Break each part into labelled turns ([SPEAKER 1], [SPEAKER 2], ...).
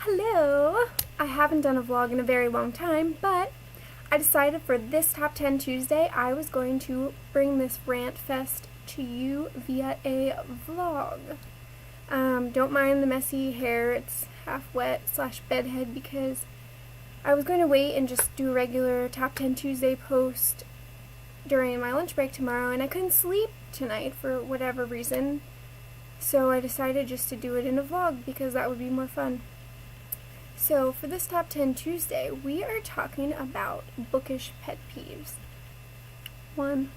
[SPEAKER 1] Hello! I haven't done a vlog in a very long time, but I decided for this Top 10 Tuesday I was going to bring this rant fest to you via a vlog. Don't mind the messy hair, it's half wet / bedhead because I was going to wait and just do a regular Top 10 Tuesday post during my lunch break tomorrow, and I couldn't sleep tonight for whatever reason, so I decided just to do it in a vlog because that would be more fun. So for this Top 10 Tuesday, we are talking about bookish pet peeves. 1.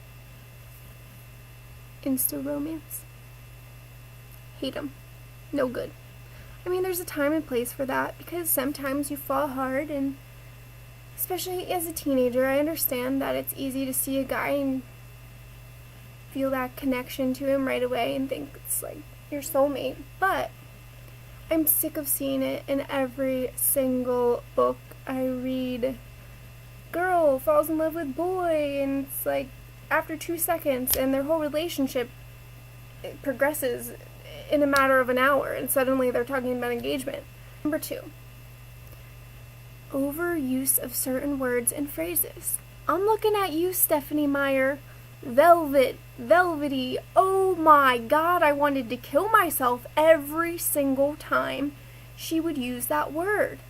[SPEAKER 1] Insta romance. Hate them. No good. I mean, there's a time and place for that because sometimes you fall hard, and especially as a teenager, I understand that it's easy to see a guy and feel that connection to him right away and think it's like your soulmate, but I'm sick of seeing it in every single book I read. Girl falls in love with boy, and it's like after 2 seconds, and their whole relationship progresses in a matter of an hour, and suddenly they're talking about engagement. Number 2. Overuse of certain words and phrases. I'm looking at you, Stephanie Meyer. Velvet, velvety, oh my god, I wanted to kill myself every single time she would use that word.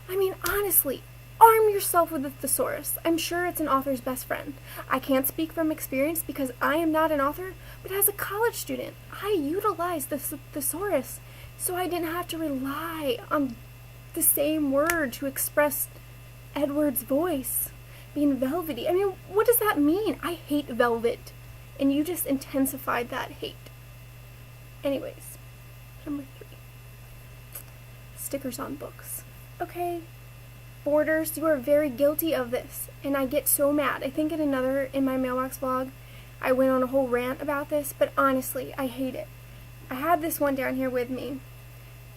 [SPEAKER 1] I mean, honestly, arm yourself with a thesaurus. I'm sure it's an author's best friend. I can't speak from experience because I am not an author, but as a college student, I utilized the thesaurus so I didn't have to rely on the same word to express Edward's voice. Being velvety. I mean, what does that mean? I hate velvet. And you just intensified that hate. Anyways, number 3. Stickers on books. Okay, borders, you are very guilty of this. And I get so mad. I think in my mailbox vlog, I went on a whole rant about this, but honestly, I hate it. I have this one down here with me.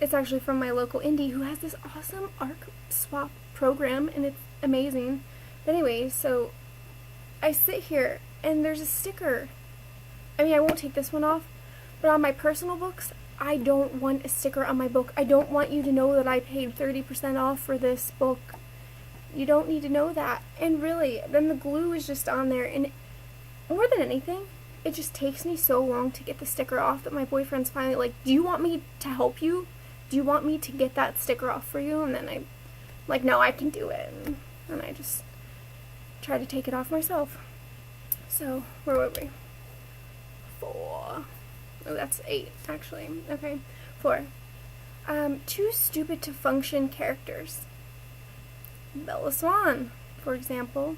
[SPEAKER 1] It's actually from my local indie who has this awesome ARC swap program, and it's amazing. But anyway, so I sit here and there's a sticker. I mean, I won't take this one off, but on my personal books, I don't want a sticker on my book. I don't want you to know that I paid 30% off for this book. You don't need to know that. And really, then the glue is just on there, and more than anything, it just takes me so long to get the sticker off that my boyfriend's finally like, do you want me to help you? Do you want me to get that sticker off for you? And then I'm like, no, I can do it. And I just try to take it off myself. So, where were we? 4. Oh, that's 8, actually. Okay, 4. Too stupid to function characters. Bella Swan, for example.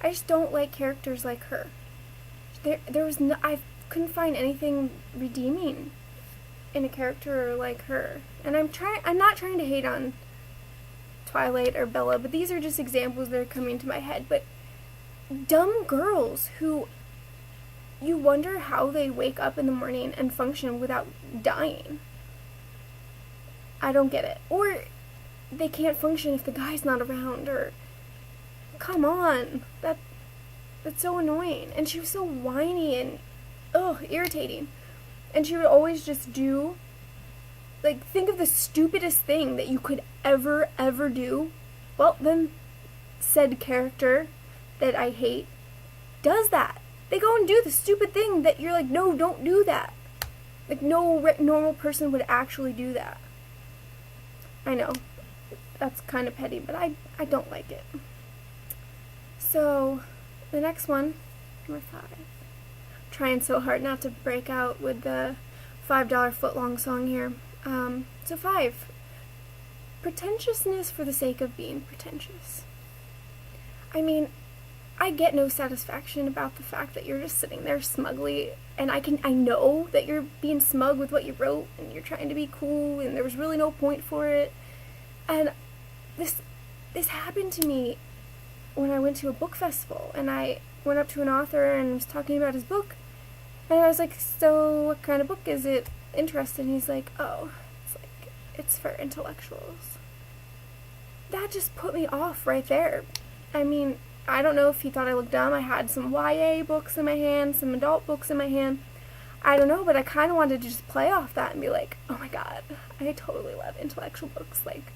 [SPEAKER 1] I just don't like characters like her. I couldn't find anything redeeming in a character like her. And I'm not trying to hate on Twilight or Bella, but these are just examples that are coming to my head. But dumb girls who you wonder how they wake up in the morning and function without dying. I don't get it. Or they can't function if the guy's not around, or come on, that's so annoying. And she was so whiny and irritating. And she would always just do, like, think of the stupidest thing that you could ever do. Well, then said character that I hate does that. They go and do the stupid thing that you're like, no, don't do that. Like, no normal person would actually do that. I know, that's kind of petty, but I don't like it. So, the next one, number 5. Trying so hard not to break out with the $5 footlong song here. So 5. Pretentiousness for the sake of being pretentious. I mean, I get no satisfaction about the fact that you're just sitting there smugly, and I know that you're being smug with what you wrote, and you're trying to be cool, and there was really no point for it. And this happened to me when I went to a book festival, and I went up to an author and was talking about his book, and I was like, so what kind of book is it? Interested? And he's like, oh, it's for intellectuals. That just put me off right there. I mean, I don't know if he thought I looked dumb. I had some YA books in my hand, some adult books in my hand. I don't know, but I kind of wanted to just play off that and be like, oh my god, I totally love intellectual books like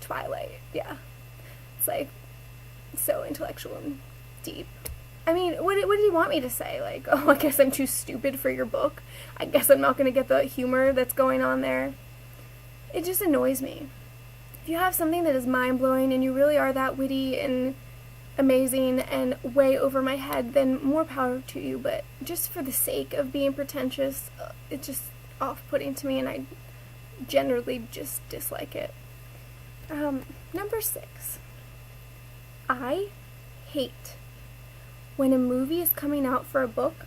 [SPEAKER 1] Twilight. Yeah, it's like so intellectual and deep. I mean, what did he want me to say? Like, oh, I guess I'm too stupid for your book. I guess I'm not going to get the humor that's going on there. It just annoys me. If you have something that is mind-blowing and you really are that witty and amazing and way over my head, then more power to you. But just for the sake of being pretentious, it's just off-putting to me, and I generally just dislike it. Number 6. I hate when a movie is coming out for a book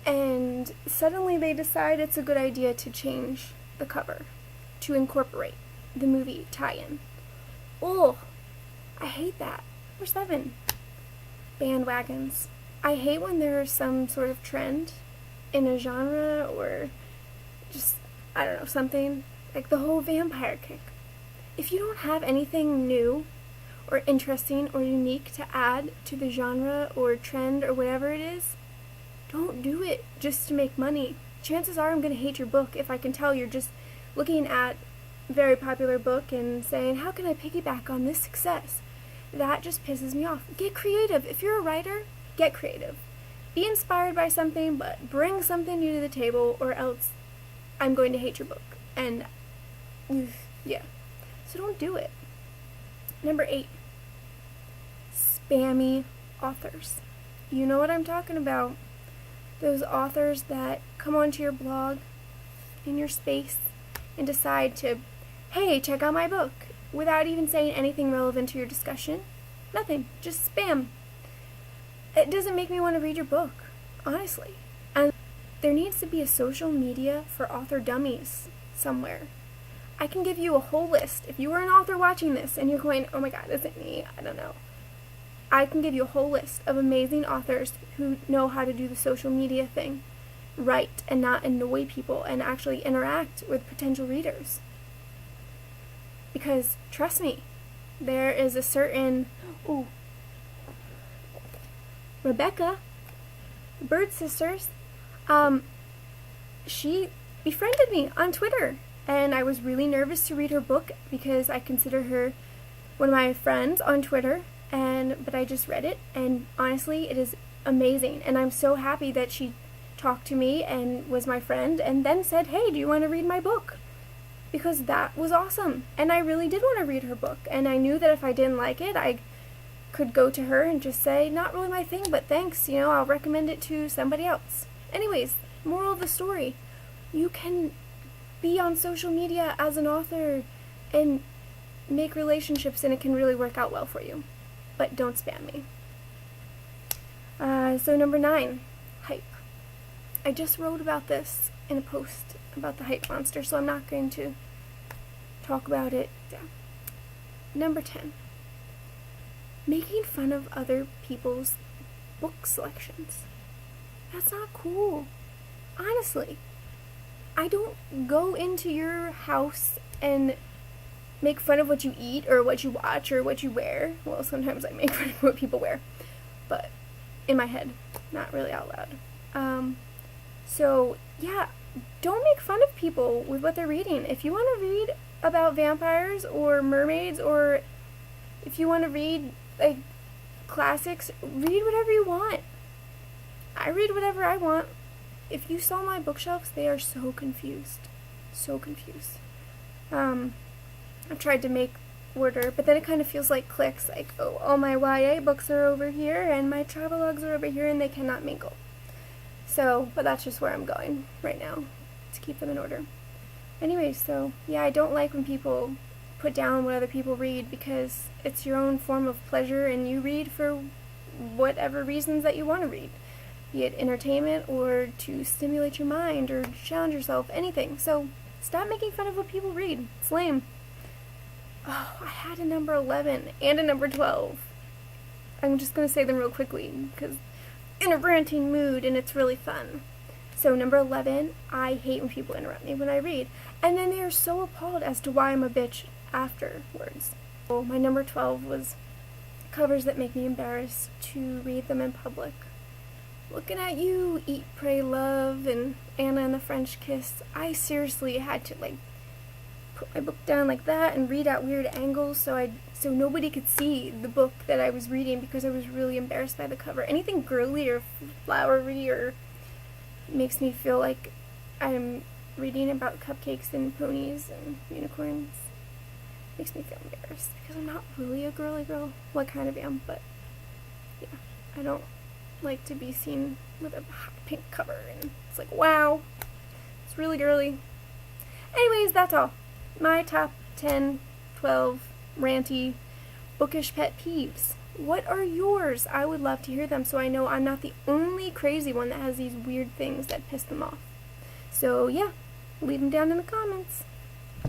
[SPEAKER 1] and suddenly they decide it's a good idea to change the cover to incorporate the movie tie-in. Oh, I hate that. Number 7. Bandwagons. I hate when there's some sort of trend in a genre or just, I don't know, something like the whole vampire kick. If you don't have anything new or interesting or unique to add to the genre or trend or whatever it is, don't do it just to make money. Chances are I'm going to hate your book if I can tell you're just looking at a very popular book and saying, how can I piggyback on this success? That just pisses me off. Get creative. If you're a writer, get creative. Be inspired by something, but bring something new to the table, or else I'm going to hate your book. And, yeah. So don't do it. Number 8. Spammy authors. You know what I'm talking about. Those authors that come onto your blog in your space and decide to, hey, check out my book, without even saying anything relevant to your discussion. Nothing. Just spam. It doesn't make me want to read your book, honestly. And there needs to be a social media for author dummies somewhere. I can give you a whole list. If you were an author watching this and you're going, oh my god, is it me? I don't know. I can give you a whole list of amazing authors who know how to do the social media thing right and not annoy people and actually interact with potential readers. Because, trust me, there is a certain... Ooh. Rebecca, the Bird Sisters, she befriended me on Twitter. And I was really nervous to read her book because I consider her one of my friends on Twitter. But I just read it, and honestly, it is amazing. And I'm so happy that she talked to me and was my friend and then said, hey, do you want to read my book? Because that was awesome. And I really did want to read her book. And I knew that if I didn't like it, I could go to her and just say, not really my thing, but thanks, I'll recommend it to somebody else. Anyways, moral of the story, you can be on social media as an author and make relationships, and it can really work out well for you. But don't spam me. So number 9, hype. I just wrote about this in a post about the hype monster, so I'm not going to talk about it. Yeah. Number 10, making fun of other people's book selections. That's not cool. Honestly. I don't go into your house and make fun of what you eat or what you watch or what you wear. Well, sometimes I make fun of what people wear, but in my head, not really out loud. So, yeah, don't make fun of people with what they're reading. If you want to read about vampires or mermaids, or if you want to read, like, classics, read whatever you want. I read whatever I want. If you saw my bookshelves, they are so confused. So confused. I've tried to make order, but then it kind of feels like clicks, like, oh, all my YA books are over here, and my travelogues are over here, and they cannot mingle. So, but that's just where I'm going right now, to keep them in order. Anyway, so, yeah, I don't like when people put down what other people read, because it's your own form of pleasure, and you read for whatever reasons that you want to read. Be it entertainment, or to stimulate your mind, or challenge yourself, anything. So, stop making fun of what people read. It's lame. Oh, I had a number 11 and a number 12. I'm just going to say them real quickly, because in a ranting mood, and it's really fun. So, number 11, I hate when people interrupt me when I read. And then they are so appalled as to why I'm a bitch afterwards. So, my number 12 was covers that make me embarrassed to read them in public. Looking at you, Eat, Pray, Love, and Anna and the French Kiss, I seriously had to like put my book down like that and read at weird angles so nobody could see the book that I was reading because I was really embarrassed by the cover. Anything girly or flowery or makes me feel like I'm reading about cupcakes and ponies and unicorns makes me feel embarrassed because I'm not really a girly girl. Well, I kind of am, but yeah, I don't like to be seen with a hot pink cover and it's like, wow, it's really girly. Anyways, that's all. My top 10, 12 ranty bookish pet peeves. What are yours? I would love to hear them so I know I'm not the only crazy one that has these weird things that piss them off. So yeah, leave them down in the comments.